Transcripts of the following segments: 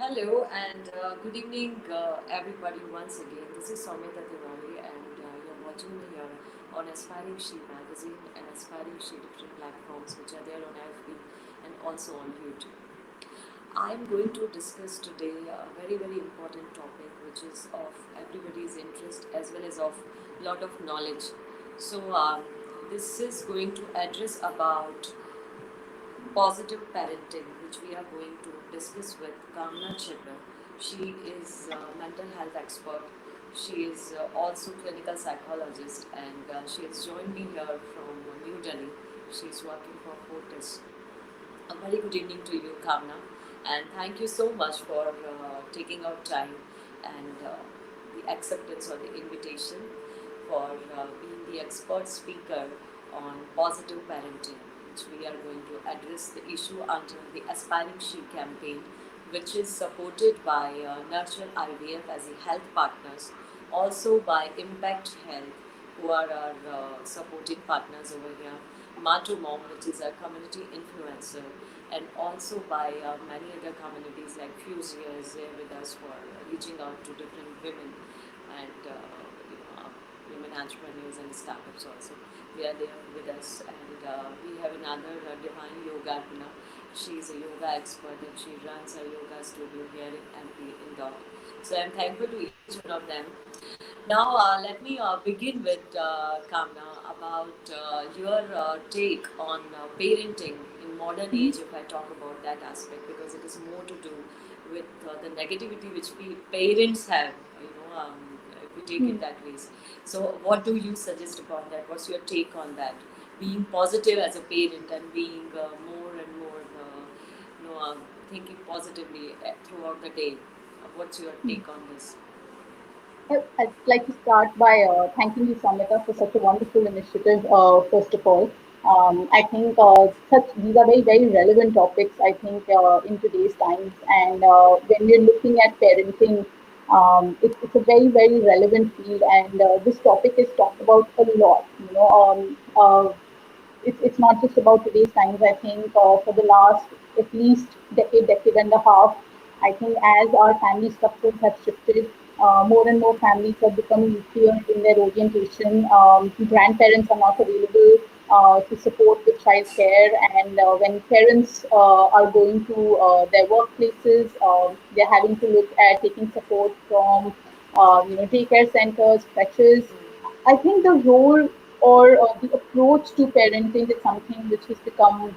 Hello and good evening, everybody. Once again, this is Soumya Tiwari, and you're watching me here on Aspiring She magazine and Aspiring She different platforms which are there on FB and also on YouTube. I'm going to discuss today a very important topic which is of everybody's interest as well as of lot of knowledge. So this is going to address about positive parenting, which we are going to discuss with Kamna Chibbar. She is a mental health expert. She is also clinical psychologist, and she has joined me here from New Delhi. She is working for Fortis. A very good evening to you, Kamna, and thank you so much for taking out time and the acceptance or the invitation for being the expert speaker on positive parenting, which we are going to address the issue under the Aspiring She campaign, which is supported by Nurture IVF as a health partners, also by Impact Health, who are our supporting partners over here, Mato Mom, which is a community influencer, and also by many other communities like Fusia is there with us for reaching out to different women and women entrepreneurs and startups also. They are there with us, and we have another Divine Yoga Guna. She is a yoga expert and she runs a yoga studio here in MP Indore. So I'm thankful to each one of them. Now, let me begin with Kamna about your take on parenting in modern age. If I talk about that aspect, because it is more to do with the negativity which parents have, if we take it that way. So, what do you suggest upon that? What's your take on that? Being positive as a parent and being more and more, thinking positively throughout the day. What's your take on this? I'd like to start by thanking you, Samita, for such a wonderful initiative. First of all, I think these are very relevant topics. I think in today's times, and when we're looking at parenting, it's a very relevant field, and this topic is talked about a lot. It's not just about today's times. I think for the last at least decade and a half, I think as our family structures have shifted, more and more families have become nuclear in their orientation. Grandparents are not available to support with child care, and when parents are going to their workplaces, they're having to look at taking support from daycare centers, crèches. I think the role or the approach to parenting is something which has become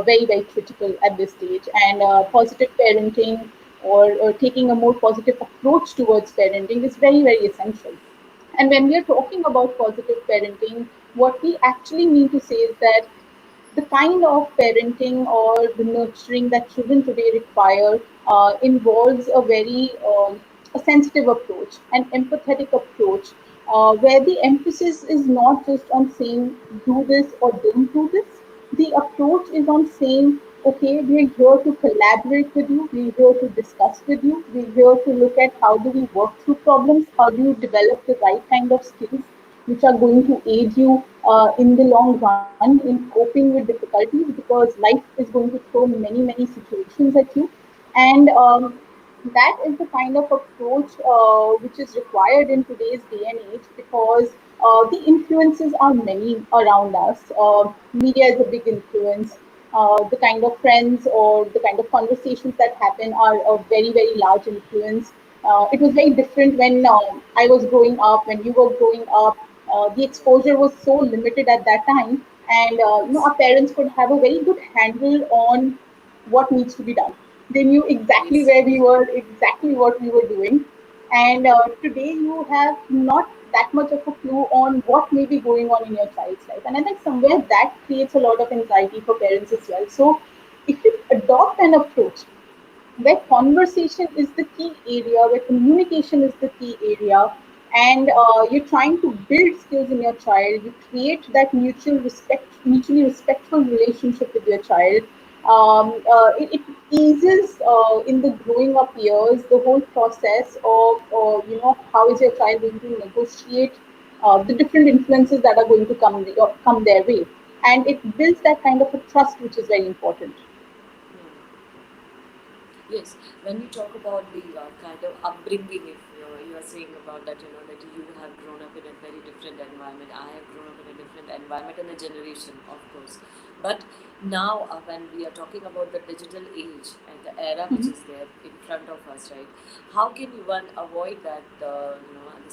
very critical at this stage. And positive parenting or taking a more positive approach towards parenting is very essential. And when we are talking about positive parenting, what we actually mean to say is that the kind of parenting or the nurturing that children today require involves a very a sensitive approach, an empathetic approach, where the emphasis is not just on saying do this or don't do this. The approach is on saying, okay, we're here to collaborate with you, we're here to discuss with you, we're here to look at how do we work through problems, how do you develop the right kind of skills which are going to aid you in the long run in coping with difficulties, because life is going to throw many situations at you. And that is the kind of approach which is required in today's day and age, because the influences are many around us. Media is a big influence. The kind of friends or the kind of conversations that happen are a very large influence. It was very different when I was growing up, when you were growing up. The exposure was so limited at that time, and Yes. our parents could have a very good handle on what needs to be done. They knew exactly Yes. where we were, exactly what we were doing. And today you have not that much of a clue on what may be going on in your child's life. And I think somewhere that creates a lot of anxiety for parents as well. So if you adopt an approach where conversation is the key area, where communication is the key area, and you're trying to build skills in your child, you create that mutually respectful relationship with your child. It eases in the growing up years the whole process of how is your child going to negotiate the different influences that are going to come their way, and it builds that kind of a trust which is very important. Yes, when we talk about the kind of upbringing, if you are saying about that, that you have grown up in a very different environment. I have grown up in a different environment and a generation, of course. But now, when we are talking about the digital age and the era which Mhm. is there in front of us, right? How can one avoid that, the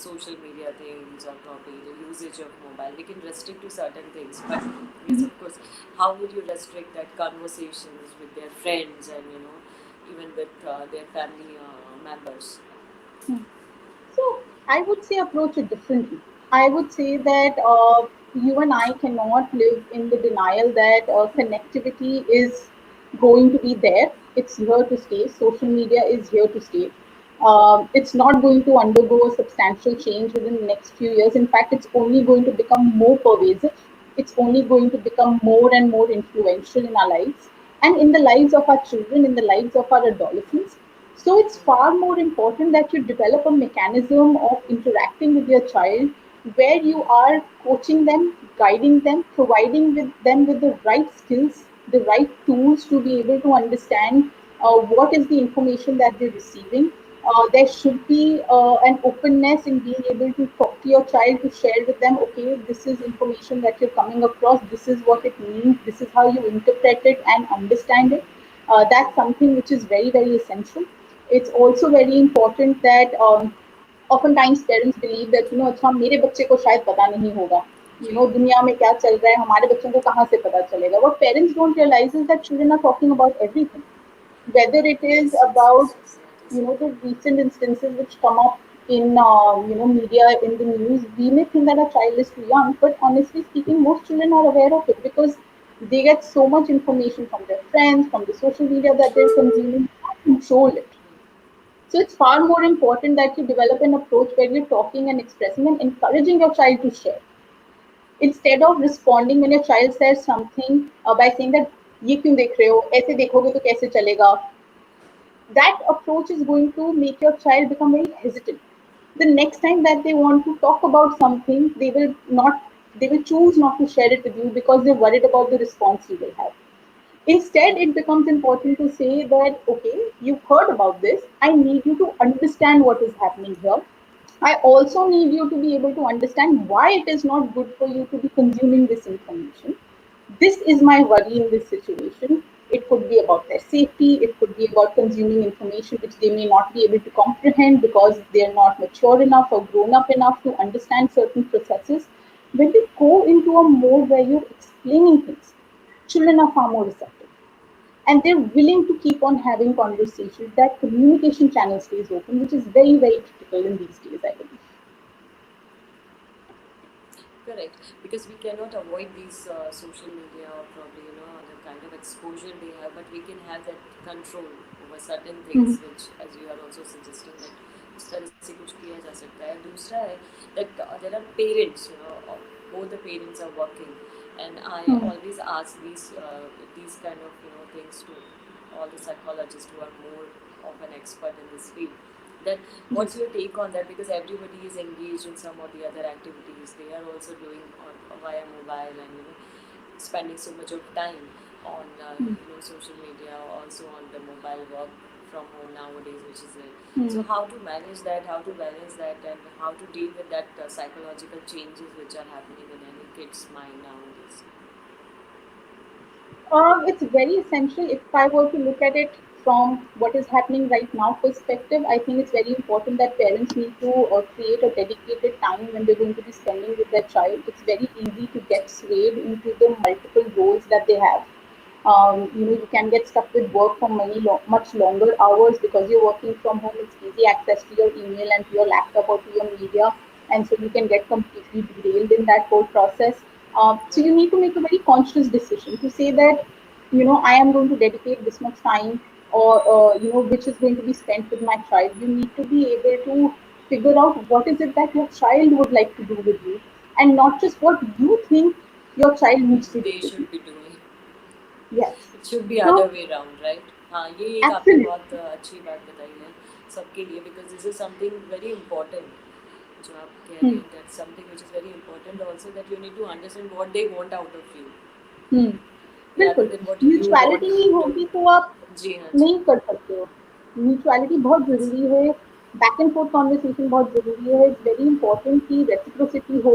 social media things or probably the usage of mobile? We can restrict to certain things, but yes, of course, how would you restrict that conversations with their friends and even with their family members? Hmm. So I would say approach it differently. I would say that you and I cannot live in the denial that connectivity is going to be there. It's here to stay. Social media is here to stay. It's not going to undergo a substantial change within the next few years. In fact, it's only going to become more pervasive. It's only going to become more and more influential in our lives and in the lives of our children, in the lives of our adolescents. So it's far more important that you develop a mechanism of interacting with your child where you are coaching them, guiding them, providing with them with the right skills, the right tools to be able to understand what is the information that they're receiving. There should be an openness in being able to talk to your child to share with them, okay, this is information that you're coming across, this is what it means, this is how you interpret it and understand it. That's something which is very, very essential. It's also very important that oftentimes parents believe that अच्छा मेरे बच्चे को शायद पता नहीं होगा, जी. दुनिया में क्या चल रहा है, हमारे बच्चों को कहाँ से पता चलेगा. What parents don't realize is that children are talking about everything, whether it is Yes, yes, about yes, yes, that is the recent instances which come up in media, in the news. We may think that a child is too young, but honestly speaking, most children are aware of it because they get so much information from their friends, from the social media that they're consuming, and control it. So it's far more important that you develop an approach where you're talking and expressing and encouraging your child to share instead of responding when your child says something by saying that ये क्यों देख रहे हो, ऐसे देखोगे तो कैसे चलेगा. That approach is going to make your child become very hesitant. The next time that they want to talk about something, they will choose not to share it with you because they're worried about the response you will have. Instead, it becomes important to say that, okay, you've heard about this. I need you to understand what is happening here. I also need you to be able to understand why it is not good for you to be consuming this information. This is my worry in this situation. It could be about their safety, it could be about consuming information which they may not be able to comprehend because they're not mature enough or grown up enough to understand certain processes. When we go into a mode where you're explaining things, children are far more receptive and they're willing to keep on having conversations. That communication channel stays open, which is very, very critical in these days, I believe. correct, because we cannot avoid these social media or probably the kind of exposure they have, but we can have that control over certain Mhm. things, which as you are also suggesting that उस तरह से कुछ किया जा सकता है. दूसरा है that there are parents, both the parents are working, and I Mhm. always ask these kind of things to all the psychologists who are more of an expert in this field, that Mhm. what's your take on that, because everybody is engaged in some or the other activities they are also doing on via mobile, and spending so much of time on Mhm. social media, also on the mobile work from home nowadays, which is it. So Mhm. how to manage that, how to balance that, and how to deal with that psychological changes which are happening in any kid's mind nowadays? It's very essential. If I were to look at it from what is happening right now perspective, I think it's very important that parents need to create a dedicated time when they're going to be spending with their child. It's very easy to get swayed into the multiple roles that they have. You can get stuck with work for much longer hours because you're working from home. It's easy access to your email and to your laptop or to your media, and so you can get completely derailed in that whole process. So you Right. need to make a very conscious decision to say that I am going to dedicate this much time, or which is going to be spent with my child. You need to be able to figure out what is it that your child would like to do with you, and not just what you think your child needs to do They with you. should be doing. Yes. It should be other So way round, right. हाँ, ये एक आपने absolutely. बहुत अच्छी बात बताई है सबके लिए, because this is something very important जो आप कह रहे Hmm. हैं, that something which is very important also, that you need to understand what they want out of you Hmm. rather बिल्कुल. than what you mutuality want नहीं to. होगी तो आप जी हाँ, जी. नहीं कर सकते हो. म्यूचुअलिटी बहुत ज़रूरी है, बैक एंड फोर्थ कॉन्वर्सेशन बहुत ज़रूरी है, इट्स वेरी इंपॉर्टेंट कि रेसिप्रोसिटी हो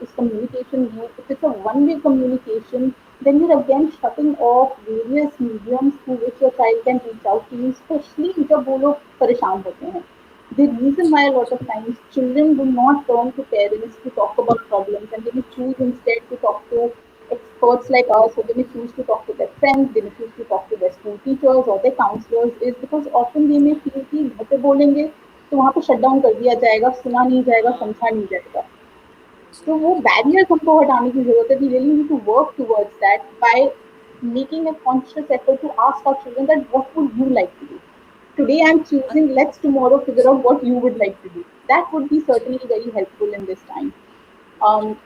उस कम्युनिकेशन में। If it's a one way communication, then you're again shutting off various mediums through which your child can reach out to you, especially जब वो लोग परेशान होते हैं. The reason why a lot of times children do not turn to parents to talk about problems, and they may choose instead to talk to experts like us, or they may choose to talk to their friends, they may choose to talk to their school teachers or their counselors, is because often they may feel कि घर पे बोलेंगे तो वहाँ पे shut down कर दिया जाएगा, सुना नहीं जाएगा, हाँ समझा नहीं जाएगा. जी तो वो बैरियर्स हमको हटाने की जरूरत है. We really need to work towards that by making a conscious effort to ask our children that what would you like to do. Today I'm uh- choosing, let's tomorrow figure जी out what you would like to do. That would be जी certainly very helpful in this time.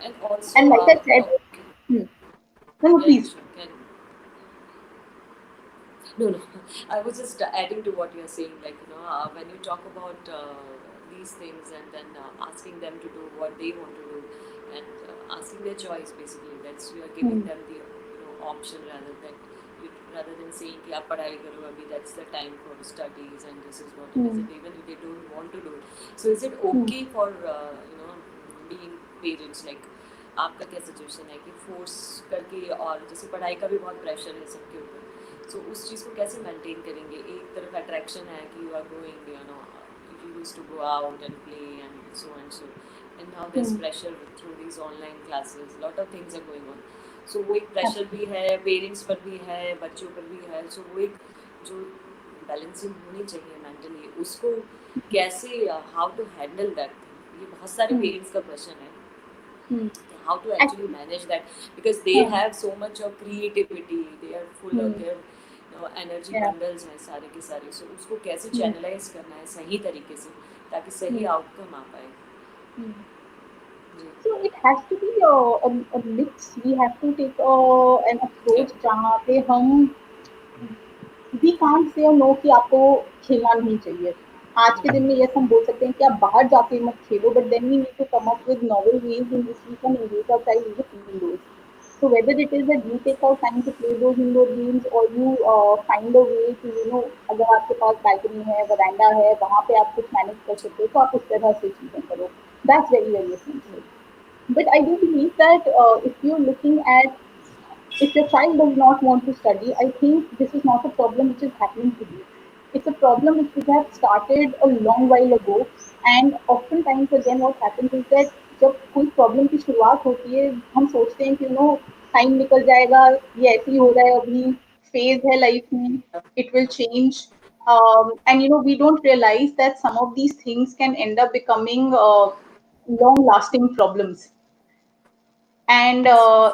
And also And like I said, okay hmm, no, no, या please. Sure can no, no. I was just adding to what you're saying. Like, when you talk about these things and then asking them to do what they want to do and asking their choice, basically, that's you are giving Hmm, them the option rather than saying कि आप पढ़ाई करो अभी, that's the time for studies and this is what it is, hmm, and even if they don't want to do it. So is it hmm, okay for being parents, like आपका क्या suggestion है कि force करके, और जैसे पढ़ाई का भी बहुत प्रेशर है सबके ऊपर, सो उस चीज़ को कैसे मेंटेन करेंगे? एक तरफ अट्रैक्शन है कि you are going, you use to go out and play and so, and now there is hmm. Pressure through these online classes, lot of things are going on. So वो एक pressure भी Absolutely. है, parents पर भी है, बच्चों पर भी है. सो वो एक जो बैलेंसिंग होनी चाहिए मेंटली, उसको कैसे, हाउ टू हैंडल दैट, ये बहुत सारे Hmm, पेरेंट्स का क्वेश्चन है, hmm. how to actually Actually, manage that, because they huh, have so much of creativity, they are full of hmm, their energy yeah. bundles हैं सारे के सारे. सो उसको कैसे Hmm, चैनलाइज करना है सही तरीके से ताकि सही hmm, आउटकम आ पाए. hmm. Ji So it has to be a mix. We have to take an या approach जहाँ पे हम वी कांट से नो कि आपको खेलना नहीं चाहिए. आज के दिन में यस हम बोल सकते हैं कि आप बाहर जाके मत खेलो, but then we need to come up with novel ways in which we can engage our child indoors. So whether it is that you take out time to play those indoor games, or you find a way to अगर आपके पास balcony है, veranda है, वहाँ पे आप कुछ manage कर सकते हो तो आप उस तरह से चीजें करो. That's very very essential. But I do believe that if you're looking at, if your child does not want to study, I think this is not a problem which is happening today. It's a problem which we have started a long while ago. And oftentimes again what happens is that जब कोई problem की शुरुआत होती है, हम सोचते हैं कि टाइम निकल जाएगा, ये ऐसे ही हो रहा है, अभी फेज है लाइफ में, it will change. And we don't realize that some of these things can end up becoming long lasting problems. And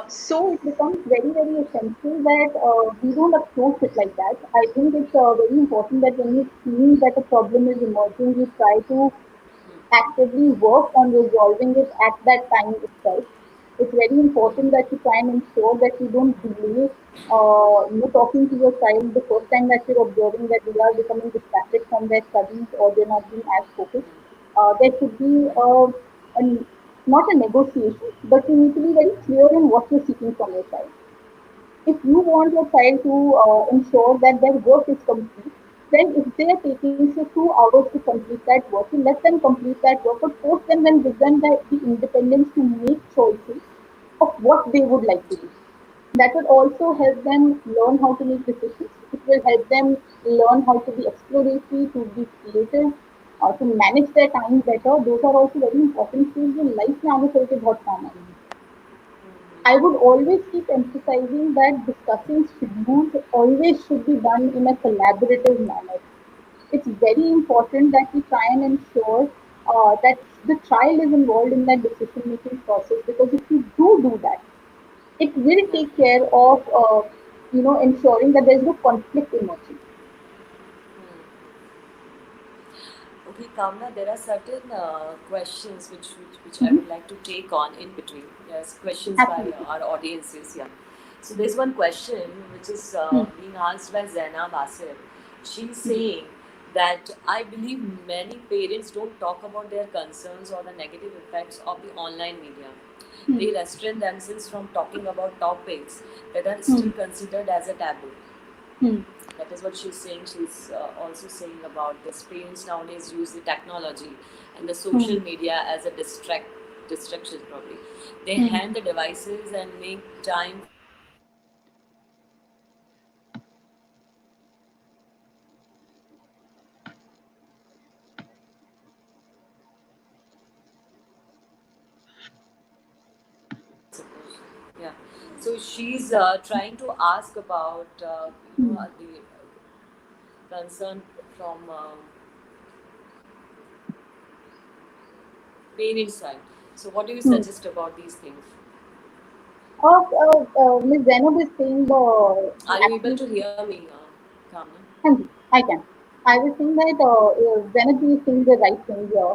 so it becomes very, very essential that we don't approach it like that. I think it's very important that when you feel that a problem is emerging, you try to actively work on resolving it at that time itself. It's very important that you try and ensure that you don't delay, talking to your child the first time that you're observing that they are becoming distracted from their studies or they're not being as focused. There should be a not a negotiation, but you need to be very clear in what you're seeking from your child. If you want your child to ensure that their work is complete, then if they are taking say 2 hours to complete that work, you let them complete that work, but force them and give them the independence to make choices of what they would like to ji do. That will also help them learn how to make decisions. It will help them learn how to be exploratory, to be creative, to manage their time better. Those are also very important skills जो life में आगे चल के बहुत काम आएंगी. I would always keep emphasizing that discussing schedules always should be done in a collaborative manner. It's very important that we try and ensure that the child is involved in that decision making process, because if you do that, it will या take care of ensuring that there's no conflict emerging. Okay, Kamna, there are certain questions which I Mhm. would like to take on in between. Yes, questions by Absolutely. our audiences. Yeah. So there's one question which is Hmm. being asked by Zainab Asif. She's Hmm. saying that I believe many parents don't talk about their concerns or the negative effects of the online media. Hmm. They restrain themselves from talking about topics that are Hmm. still considered as a taboo. Hmm. That is what she's saying. She's also saying about this parents nowadays use the technology and the Hmm. social media as a distraction probably. They Hmm. hand the devices and make time for themselves and I suppose. Yeah. So she's trying to ask about Hmm. the concern from parent side. So what do you Hmm. suggest about these things? Ms. Zainab is saying Are you able actually. to hear me, Kamna? Hanji, I can. I was saying that whenever you think the right thing here,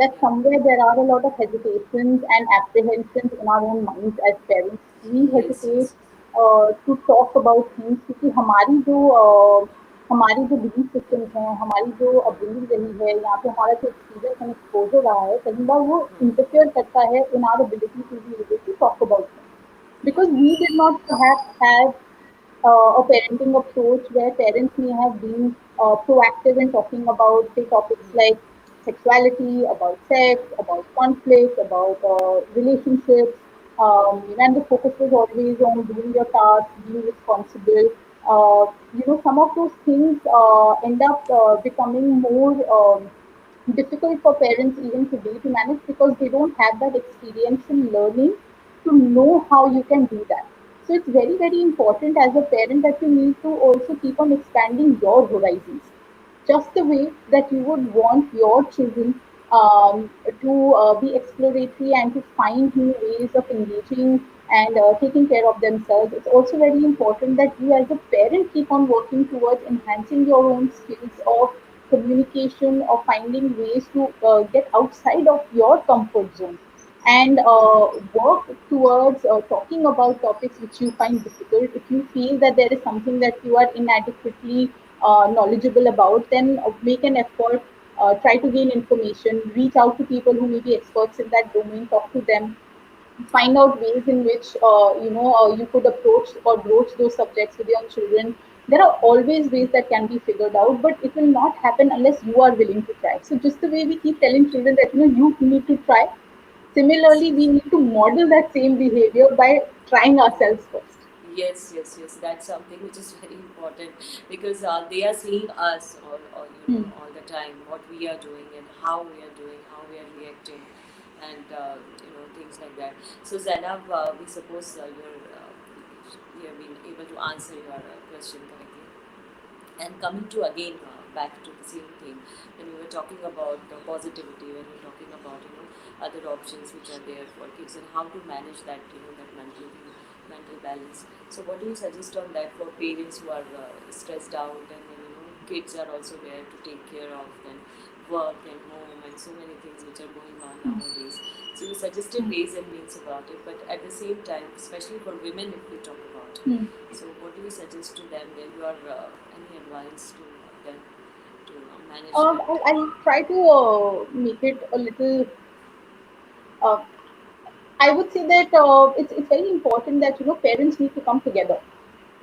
that Yeah. somewhere there are a lot of hesitations and apprehensions in our own minds as parents. We Yes, hesitate yes. to talk about things क्योंकि हमारी जो belief systems हैं, हमारी जो upbringing रही है, यहाँ पे हमारा जो एक्सपीरियंस एंड एक्सपोजर रहा है, कई बार वो इंटरफेयर करता है in our ability to be able to talk about things Yeah. because we did not perhaps have a parenting approach where parents may have been proactive in talking about say topics like sexuality, about sex, about conflict, about relationships, and the focus was always on doing your tasks, being responsible. Some of those things end up becoming more difficult for parents even today to manage because they don't have that experience in learning to know how you can do that. So it's very, very important as a parent that you need to also keep on expanding your horizons. Just the way that you would want your children to be exploratory and to find new ways of engaging and taking care of themselves. It's also very important that you, as a parent, keep on working towards enhancing your own skills of communication or finding ways to get outside of your comfort zone and work towards talking about topics which you find difficult. If you feel that there is something that you are inadequately knowledgeable about, then make an effort, try to gain information, reach out to people who may be experts in that domain, talk to them, find out ways in which you could approach or broach those subjects with your children. There are always ways that can be figured out, but it will not happen unless you are willing to try. So just the way we keep telling children that you need to try, Yes, similarly we yes. need to model that same behavior by trying ourselves first. Yes, yes, yes. That's something which is very important because they are seeing us Hmm. all the time what we are doing and how we are doing, how we are reacting, and things like that. So Zainab, we suppose you have been able to answer your question correctly. And coming to again back to the same thing, when we were talking about positivity, when we were talking about other options which are there for kids and how to manage that that mental balance. So what do you suggest on that for parents who are stressed out and then kids are also there to take care of, then work and home and so many things which are going on nowadays. So you suggested ways and means about it, but at the same time, especially for women, if we talk about, Hmm. so what do you suggest to them? Then your any advice to them to manage that? I'll try to make it a little. Uh, I would say that it's very important that parents need to come together.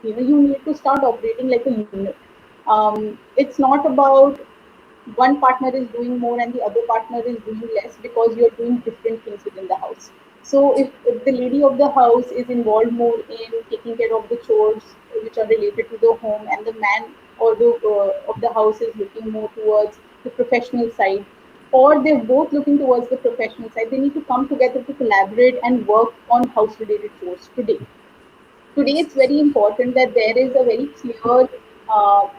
You need to start operating like a unit. It's not about one partner is doing more and the other partner is doing less because you're doing different things within the house. So if the lady of the house is involved more in taking care of the chores which are related to the home, and the man or the of the house is looking more towards the professional side, or they're both looking towards the professional side, they need to come together to collaborate and work on house related chores today. Yes, It's yes. very important that there is a very clear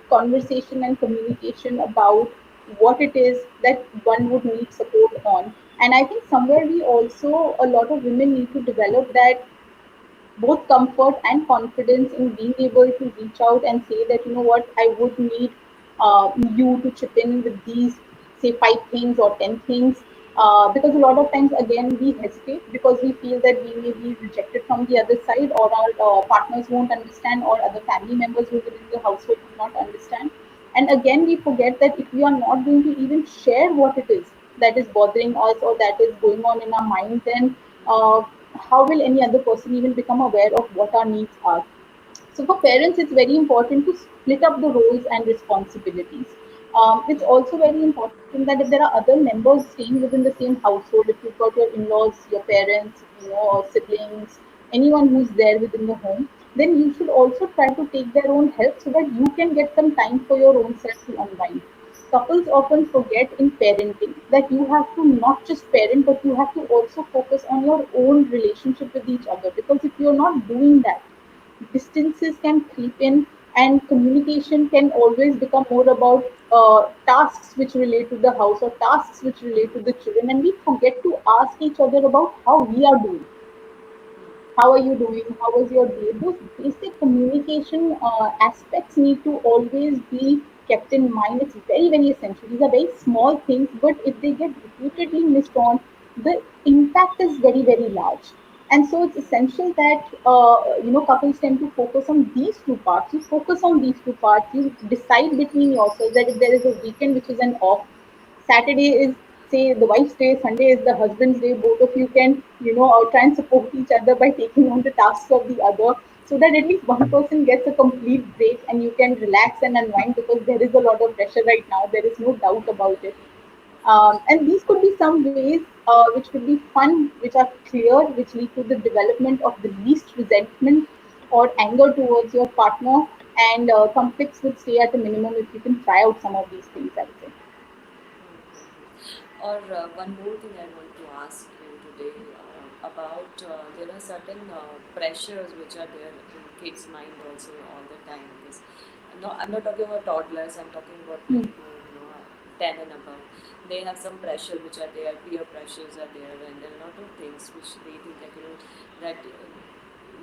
conversation and communication about what it is that one would need support on. And I think somewhere we also, a lot of women need to develop that both comfort and confidence in being able to reach out and say that what, I would need you to chip in with these, say, 5 things or 10 things, because a lot of times again we hesitate because we feel that we may be rejected from the other side, or our partners won't understand, or other family members who within the household will not understand. And again we forget that if we are not going to even share what it is that is bothering us or that is going on in our mind, then uh, how will any other person even become aware of what our needs are? So for parents, it's very important to split up the roles and responsibilities. It's Hmm. also very important that if there are other members staying within the same household, if you've got your in-laws, your parents, or siblings, anyone who's there within the home, then you should also try to take their own help so that you can get some time for your own self to unwind. Couples often forget in parenting that you have to not just parent, but you have to also focus on your own relationship with each other. Because if you're not doing that, distances can creep in, and communication can always become more about tasks which relate to the house or tasks which relate to the children, and we forget to ask each other about how we are doing. How are you doing? How was your day? Those basic communication aspects need to always be kept in mind. It's very, very essential. These are very small things, but if they get repeatedly missed on, the impact is very, very large. And so it's essential that couples tend to focus on these two parts. You focus on these two parts. You decide between yourselves that if there is a weekend which is an off, Saturday is, say, the wife's day, Sunday is the husband's day. Both of you can, try and support each other by taking on the tasks of the other, so that at least one person gets a complete break and you can relax and unwind, because there is a lot of pressure right now. There is no doubt about it. Of course. And these could be some ways which could be fun, which are clear, which lead to the development of the least resentment or anger towards your partner, and conflicts would stay at a minimum if you can try out some of these things, I would say. Or one more thing I want to ask you today about there are certain pressures which are there in kids' mind also all the time. Because I'm not talking about toddlers. I'm talking about Hmm. people who 10 and above. They have some pressure which are there. Peer pressures are there, and there are a lot of things which they think that that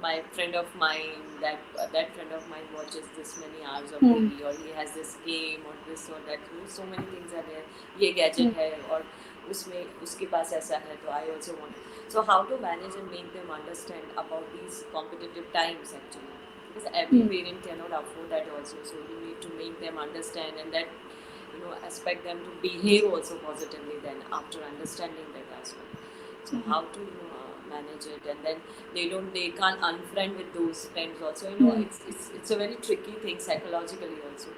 my friend of mine that friend of mine watches this many hours of Hmm. TV, or he has this game or this or that. So many things are there. ये Hmm. gadget है और उसमें उसके पास ऐसा है तो I also want. So how to manage and make them understand about these competitive times actually, because every Hmm. parent cannot afford that also. So you need to make them understand, and that expect them to behave also positively then after understanding that as well. So how to manage it, and then they can't unfriend with those friends also. Hmm. It's a very tricky thing psychologically also.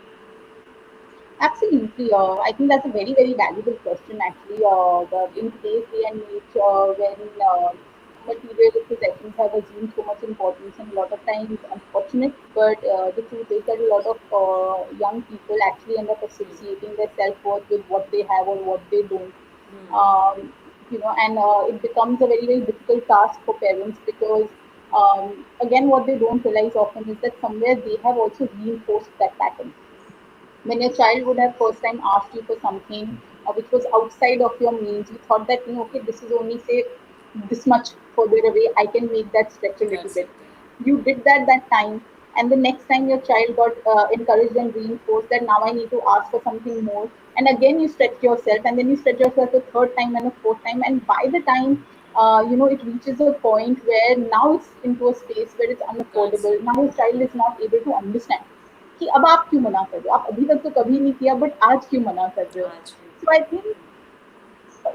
Absolutely. I think that's a very, very valuable question, actually. Yeah. In today's day and age, when material possessions have assumed so much importance, and a lot of times, unfortunate, but the truth is that a lot of young people actually end up associating their self worth with what they have or what they don't. And it becomes a very, very difficult task for parents, because again, what they don't realize often is that somewhere they have also reinforced that pattern. When your child would have first time asked you for something which was outside of your means, you thought that, okay, this is only, say, this much further away, I can make that stretch a कर little bit. सकते हैं. You did that time, and the next time your child got encouraged and reinforced that now I need to ask for something more, and again you stretch yourself, and then you stretch yourself a third time and a fourth time, and by the time it reaches a point where now it's into a space where it's कर unaffordable. Now your सकते child is not able to understand कि अब आप क्यों मना कर रहे हो? आप अभी तक तो कभी नहीं किया, बट आज क्यों मना कर रहे हो? हैं आज भी. So I think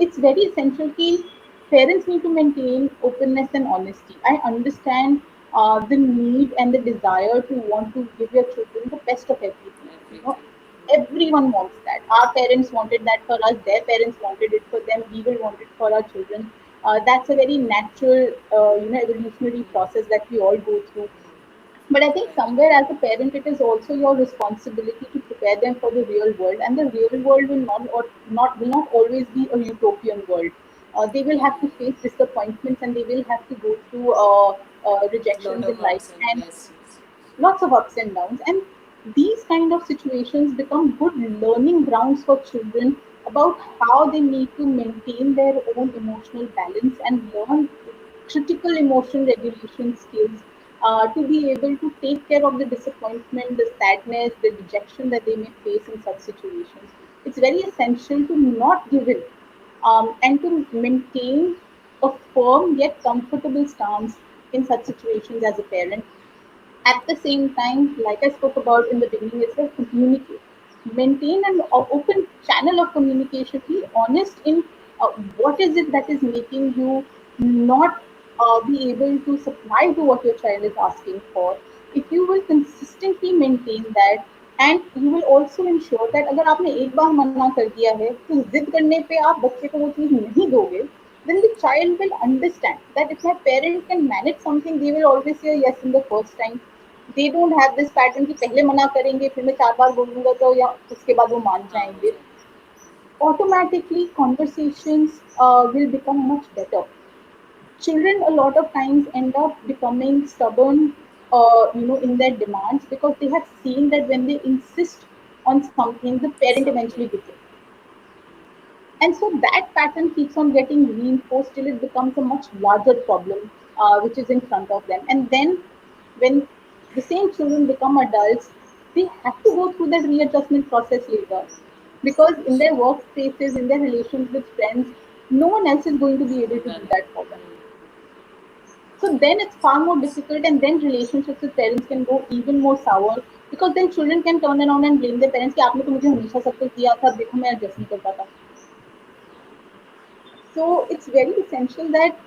it's very essential that parents need to maintain openness and honesty. I understand the need and the desire to want to give your children the best of everything. You know, Everything. everyone wants that. Our parents wanted that for us. Their parents wanted it for them. We will want it for our children. That's a very natural, evolutionary process that we all go through. But I think Right. somewhere as a parent, it is also your responsibility to prepare them for the real world, and the real world will not always be a utopian world. They will Yeah, have to yeah, face disappointments, and they will have to go through yeah. Lot rejections of in life, ups and and yes, yes. lots of ups and downs. And these kind of situations become good learning grounds for children about how they need to maintain their own emotional balance and learn critical emotion regulation skills to be able to take care of the disappointment, the sadness, the rejection that they may face in such situations. It's very essential to not give in, and to maintain a firm yet comfortable stance in such situations as a parent. At the same time, like I spoke about in the beginning, is that communicate. Maintain an open channel of communication. Be honest in what is it that is making you not be able to supply to what your child is asking for. if you will consistently maintain that, and you will also ensure that अगर आपने एक बार मना कर दिया है तो जिद करने पे आप बच्चे को वो चीज़ नहीं दोगे, then the child will understand that if my parent can manage something, they will always say yes in the first time. They don't have this pattern कि पहले मना करेंगे फिर मैं 4 बार बोलूंगा तो या उसके बाद वो मान हाँ हो जाएंगे. जाए. Automatically conversations will become much better. Children a lot of times end up becoming stubborn, in their demands because they have seen that when they insist on something, the parent eventually Something. gives it. And so that pattern keeps on getting reinforced till it becomes a much larger problem, which is in front of them. And then when the same children become adults, they have to go through that readjustment process later. Because in their workspaces, in their relations with friends, no one else is going to be able to होगा do नहीं. that for them. So then it's far more difficult, and then relationships with parents can go even more sour because then children can turn around and blame their parents कि आपने तो मुझे हमेशा सब कुछ दिया था, देखो मैं एडजस्ट नहीं कर पाता. So it's very essential that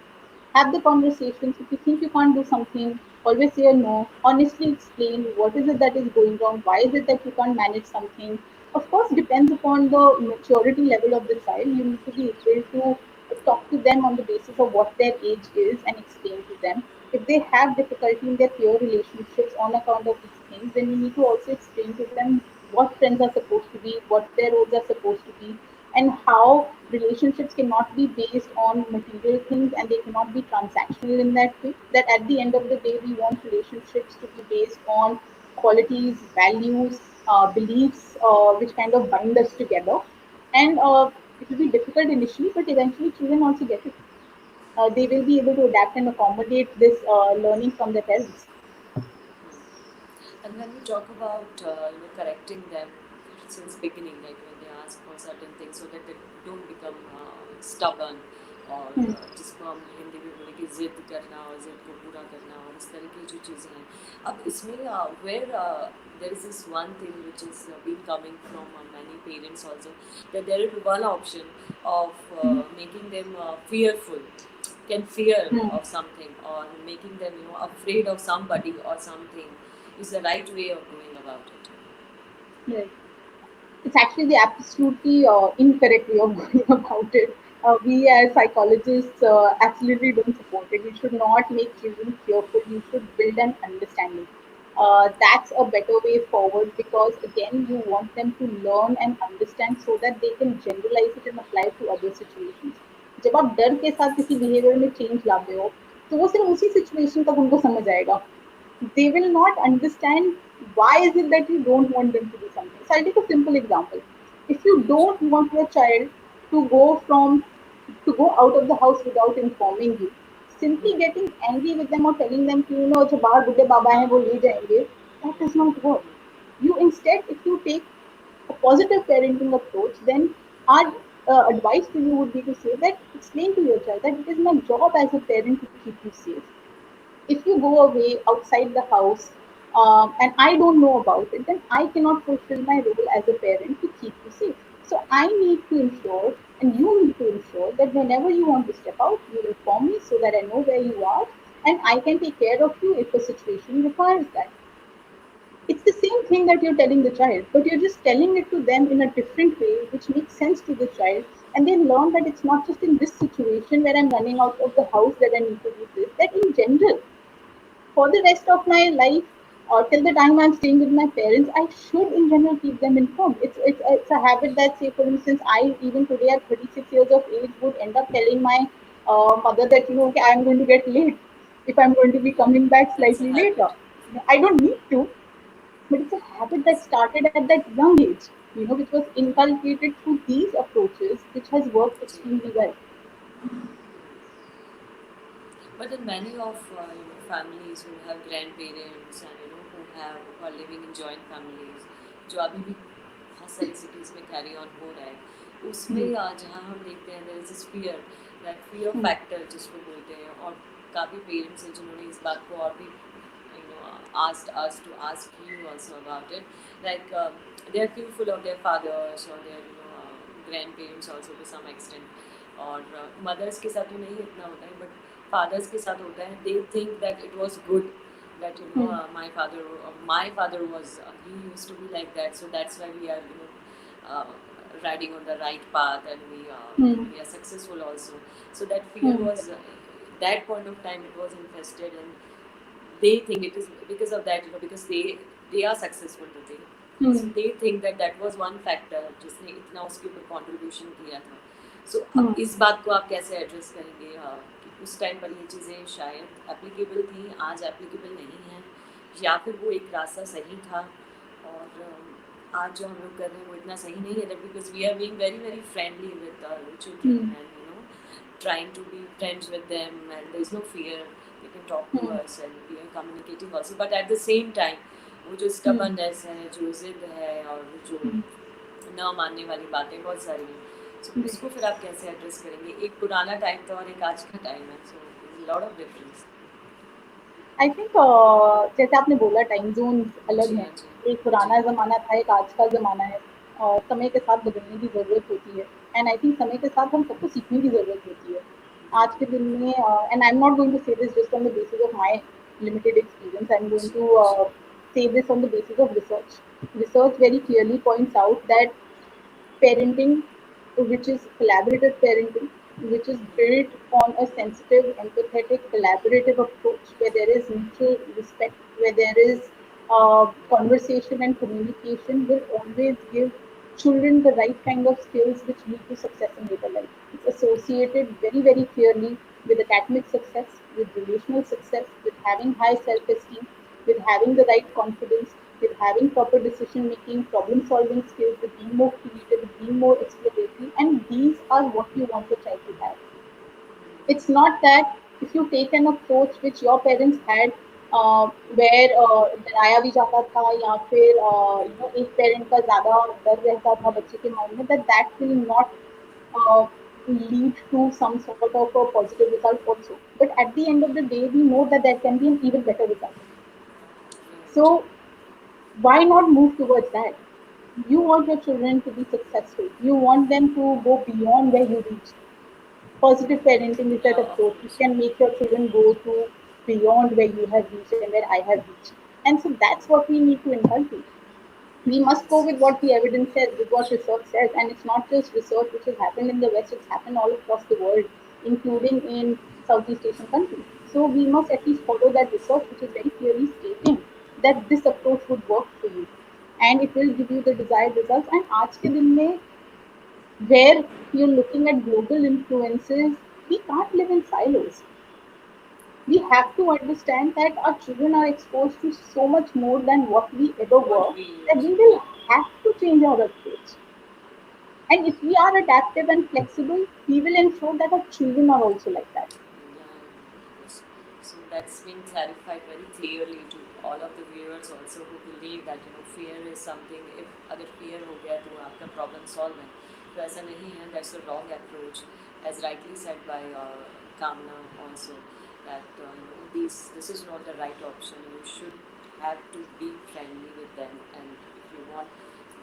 have the conversations. If you think you can't do something, always say a no. Honestly explain what is it that is going wrong. Why is it that you can't manage something? Of course, depends upon the maturity level of the child. You need to be able to talk to them on the basis of what their age is and explain to them. If they have difficulty in their peer relationships on account of these things, then you need to also explain to them what friends are supposed to be, what their roles are supposed to be, and how relationships cannot be based on material things and they cannot be transactional in that way. That at the end of the day, we want relationships to be based on qualities, values, beliefs, which kind of bind us together. And it will be difficult initially, but eventually, children also get it. They will be able to adapt and accommodate this learning from their parents. And when we talk about correcting them since beginning, like when they ask for certain things, so that they don't become stubborn और Hmm. जिसको हम हिंदी में बोले कि जिद करना और जिद को पूरा करना और इस तरह की जो चीज़ें हैं. अब इसमें where there is this one thing which is been coming from many parents also, that there is one option of making them fearful, can fear Hmm. of something, or making them afraid of somebody or something is the right way of going about it. Right. It's actually the absolutely incorrect way of going about it. We as psychologists absolutely don't support it. You should not make children fearful. You should build an understanding. That's a better way forward because again, you want them to learn and understand so that they can generalize it and apply it to other situations. जब आप डर के साथ किसी behaviour में change लाते हो तो वो सिर्फ उसी सिचुएशन तक उनको समझ आएगा. They will not understand why is it that you don't want them to do something. So I'll take a simple example. If you don't want your child to go out of the house without informing you, simply getting angry with them or telling them कि जो बाहर बुड्ढे बाबा हैं वो ले जाएंगे, that does not work. You instead, if you take a positive parenting approach, then our advice to you would be to say that explain to your child that it is my job as a parent to keep you safe. If you go away outside the house and I don't know about it, then I cannot fulfill my role as a parent to keep you safe. So I need to ensure, and you need to ensure that whenever you want to step out, you inform me so that I know where you are and I can take care of you if a situation requires that. It's the same thing that you're telling the child, but you're just telling it to them in a different way, which makes sense to the child. And they learn that it's not just in this situation where I'm running out of the house that I need to do this, that in general, for the rest of my life or till the time I'm staying with my parents, I should in general keep them informed. It's a habit that, say, for instance, I even today at 36 years of age would end up telling my mother that okay, I'm going to get late if I'm going to be coming back That's a slightly later. habit. I don't need to, but it's a habit that started at that young age, which was inculcated through these approaches, which has worked ji. extremely well. But in many of families who have grandparents and who are living in joint families, जो अभी भी बहुत सारी cities में carry on हो रहा है, उसमें Hmm. जहाँ हम देखते हैं there is this fear, that fear Hmm. factor जिसको बोलते हैं, और काफ़ी parents हैं जिन्होंने इस बात को और भी asked us to ask you also about it, like they are fearful of their fathers or their grandparents also to some extent, और mothers के साथ तो नहीं इतना होता है, but fathers के साथ होता है. They think that it was good that Hmm. my father was he used to be like that, so that's why we are riding on the right path, and Hmm. we are successful also. So that fear Hmm. was that point of time it was infested, and they think it is because of that, because they are successful today. So Hmm. they think that that was one factor जिसने इतना उसके ऊपर contribution किया था. सो Hmm. अब इस बात को आप कैसे एड्रेस करेंगे, कि उस टाइम पर ये चीज़ें शायद एप्लीकेबल थी, आज एप्लीकेबल नहीं है, या फिर वो एक रास्ता सही था, और आज जो हम लोग कर रहे हैं वो इतना सही नहीं है, because we are being very very friendly with Hmm. Children, and trying to be friends with them, and there's no fear, they can talk to Hmm. us and we are communicating also, but at the same time वो जो Hmm. stubbornness है, जो जिद है, और जो Hmm. न मानने वाली बातें बहुत सारी हैं, सो Hmm. उसको फिर आप कैसे एड्रेस करेंगे? एक पुराना टाइम था और एक आज का टाइम है, so lot of difference. I think जैसे आपने बोला टाइम जोन्स अलग जी हैं। हाँ जी. एक जी. पुराना ज़माना था, एक आज का ज़माना है। समय के साथ बदलने की ज़रूरत होती है एंड आई थिंक समय के साथ हम सबको सीखने की ज़रूरत होती है। आज के बिल्कुल. दिन में and I am not going to say this just on the basis of my limited experience, I am going जी. To say this on the basis of research. Research very clearly points out that parenting, which is collaborative parenting, which is built on a sensitive, empathetic, collaborative approach where there is mutual respect, where there is conversation and communication, will always give children the right kind of skills which lead to success in later life. It's associated very, very clearly with academic success, with relational success, with having high self esteem, with having the right confidence, with having proper decision making, problem solving skills, with being more creative, with being more exploratory, and these are what you want your child to have. It's not that if you take an approach which your parents had, where डराया भी जाता था या फिर बिल्कुल. एक parent का ज़्यादा डर रहता था बच्चे के माइंड में, that will not uh, lead to some sort of a positive result also. But at the end of the day, we know that there can be an even better result. Right. So why not move towards that? You want your children to be successful. You want them to go beyond where you reached. Positive parenting is that Of approach which course. can make your children go to beyond where you have reached and where I have reached. And so that's what we need to inculcate. We must go Yes, with yes. what the evidence says, with what research says, and it's not just research which has happened in the West, it's happened all across the world, including in Southeast Asian countries. So we must at least follow that research which is very clearly stating that this approach would work for you and it will give you the desired results. And आज के दिन में where you're looking at global influences, we can't live in silos. We have to understand that our children are exposed to so much more than what we ever What were, we that used we to, will yeah. have to change our approach. And if we are adaptive and flexible, we will ensure that our children are also like that. Yeah, yes. So that's been clarified very clearly to all of the viewers also who believe that fear is something. If अगर fear हो गया तो आपका problem solve है, तो ऐसा नहीं है. That's a wrong approach, as rightly said by Kamna also, that this is not the right option. You should have to be friendly with them, and if you want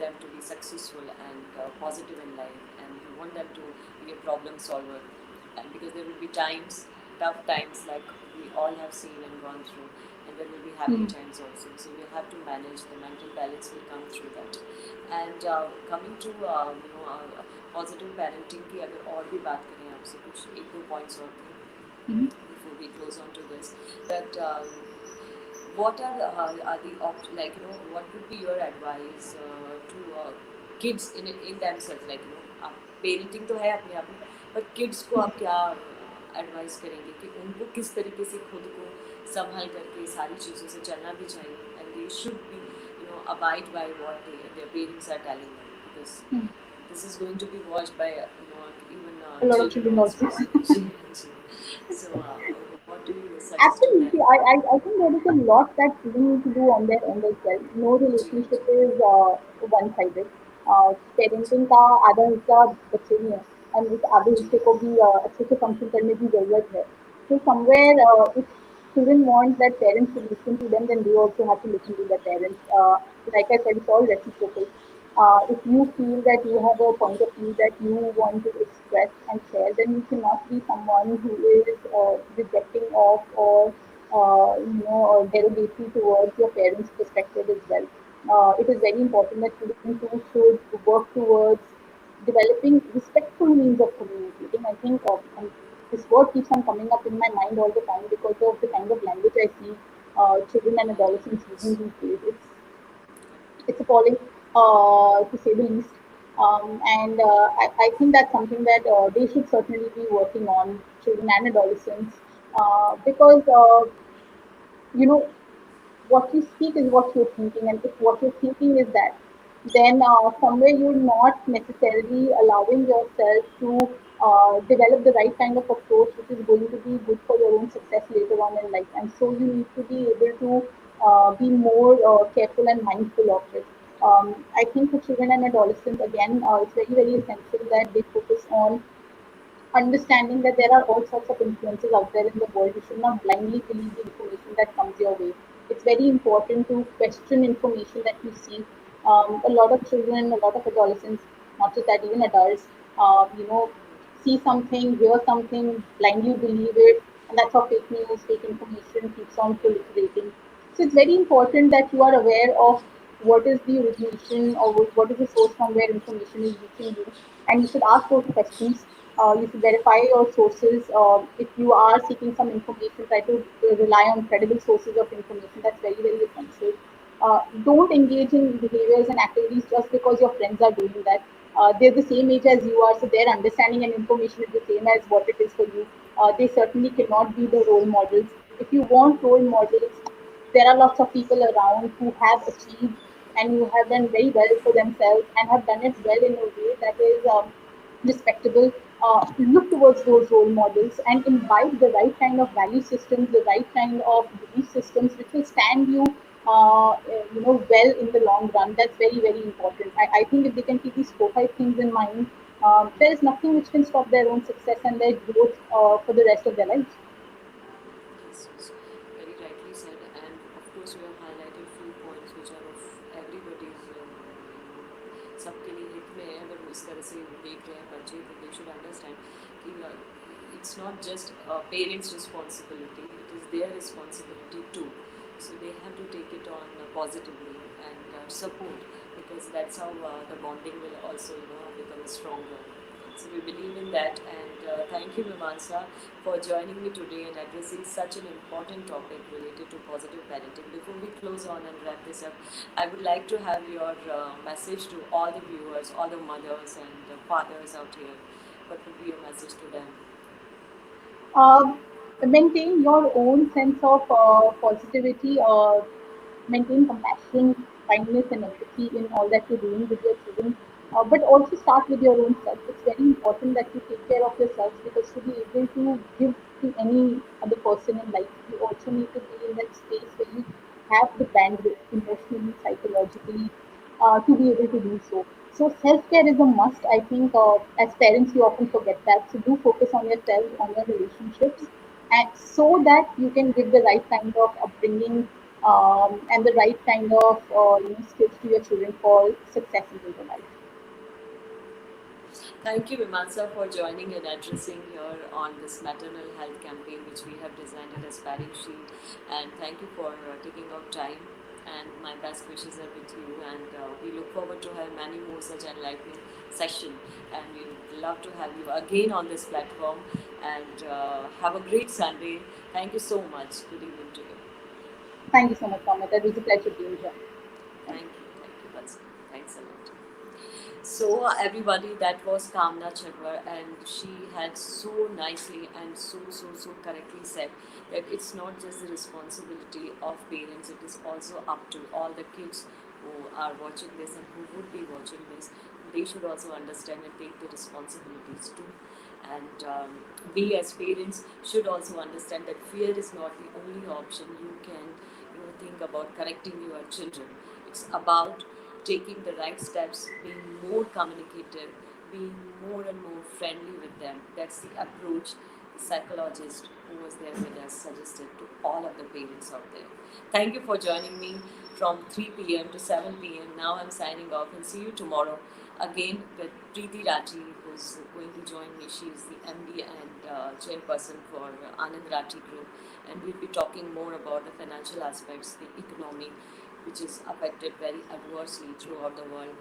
them to be successful and positive in life, and you want them to be a problem solver, and because there will be times, tough times, like we all have seen and gone through, and there will be happy Hmm. times also, so we have to manage. The mental balance will come through that. And coming to positive parenting की अगर और भी बात करें आपसे, कुछ एक दो पॉइंट्स और थे Hmm. before we close on to this, that what are the like what would be your advice to kids in themselves, like आप पेरेंटिंग तो है अपने आप में, पर किड्स को आप क्या एडवाइस करेंगे कि उनको किस तरीके से खुद को संभाल करके सारी चीज़ों से चलना भी चाहिए, and they should be abide by what their parents are telling them, because Hmm. this is going to be watched by even A lot of children children also. also. So what do you suggest to them? Absolutely. I think there is a lot that children need to do on their end as well. No जी हाँ relationship ji. is one-sided. Parenting का आधा हिस्सा बच्चे ही हैं और उस आधे जी. हिस्से को भी अच्छे से फंक्शन करने की ज़रूरत है. So somewhere, if children want that parents to listen to them, then they also have to listen to their parents. Like I said, it's all reciprocal. If you feel that you have a point of view that you want to express and share, then you cannot be someone who is rejecting of or derogatory towards your parents' perspective as well. It is very important that children too should work towards developing respectful means of communicating. I think, and this word keeps on coming up in my mind all the time because of the kind of language I see children and adolescents using these days. It's appalling, to say the least. I think that's something that they should certainly be working on, children and adolescents, because you know what you speak is what you're thinking, and if what you're thinking is that, then somewhere you're not necessarily allowing yourself to develop the right kind of approach, which is going to be good for your own success later on in life. And so you need to be able to be more careful and mindful of it. I think for children and adolescents, again, it's very, very essential that they focus on understanding that there are all sorts of influences out there in the world. You should not blindly believe the information that comes your way. It's very important to question information that you see. A lot of children, a lot of adolescents, not just that, even adults, see something, hear something, blindly believe it, and that's how fake news, fake information keeps on proliferating. So it's very important that you are aware of what is the origination or what is the source from where information is reaching you, and you should ask those questions. You should verify your sources. If you are seeking some information, try to rely on credible sources of information. That's very, very essential. Don't engage in behaviors and activities just because your friends are doing that. They're the same age as you are, so their understanding and information is the same as what it is for you. They certainly cannot be the role models. If you want role models, there are lots of people around who have achieved and who have done very well for themselves and have done it well in a way that is respectable. Look towards those role models and imbibe the right kind of value systems, the right kind of belief systems, which will stand you, well in the long run. That's very, very important. I think if they can keep these 4 5 things in mind, there is nothing which can stop their own success and their growth for the rest of their lives. Yes, yes, very rightly said. And of course, you have highlighted few points which are of everybody's, सबके लिए हित में है, अगर वो इस तरह से देख रहे हैं बच्चे, तो they should understand कि it's not just parents' responsibility, it is their responsibility too. So they have to take it on positively and support, because that's how the bonding will also, become stronger. So we believe in that, and thank you, Mimansa, for joining me today and addressing such an important topic related to positive parenting. Before we close on and wrap this up, I would like to have your message to all the viewers, all the mothers and fathers out here. What would be your message to them? Um, Maintain your own sense of positivity, maintain compassion, kindness, and empathy in all that you're doing with your children. But also start with your own self. It's very important that you take care of yourselves, because to be able to give to any other person in life, you also need to be in that space where you have the bandwidth emotionally, psychologically, to be able to do so. So self care is a must. I think as parents you often forget that. So do focus on yourself, on your relationships, and so that you can give the right kind of upbringing, and the right kind of skills to your children for success in their life. Thank you, Vimansa, for joining and addressing here on this maternal health campaign, which we have designed an aspiring sheet. And thank you for taking out time. And my best wishes are with you. And we look forward to have many more such enlightening session. And we would love to have you again on this platform. And have a great Sunday. Thank you so much. Good evening to you. Thank you so much, Amit. It was a pleasure being here. Thank Thank you. you. Thank you, Batsa. Thanks a lot. So, everybody, that was Kamna Chibbar, and she had so nicely and so correctly said that it's not just the responsibility of parents, it is also up to all the kids who are watching this and who would be watching this. They should also understand and take the responsibilities too. And we as parents should also understand that fear is not the only option you can, think about correcting your children. It's about taking the right steps, being more communicative, being more and more friendly with them. That's the approach the psychologist who was there with us suggested to all of the parents out there. Thank you for joining me from 3 p.m. to 7 p.m. Now I'm signing off and see you tomorrow again with Preeti Rathi, who's going to join me. She is the MD and chairperson for Anand Rathi Group, and we'll be talking more about the financial aspects, the economy, which is affected very adversely throughout the world.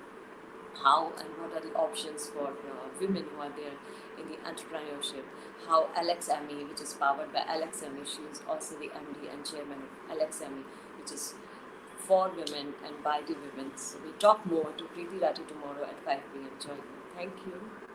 How and what are the options for women who are there in the entrepreneurship? How LXME, which is powered by LXME, she is also the MD and chairman of LXME, which is for women and by the women. So we talk more to Preeti Rathi tomorrow at 5 p.m. Join me. Thank you.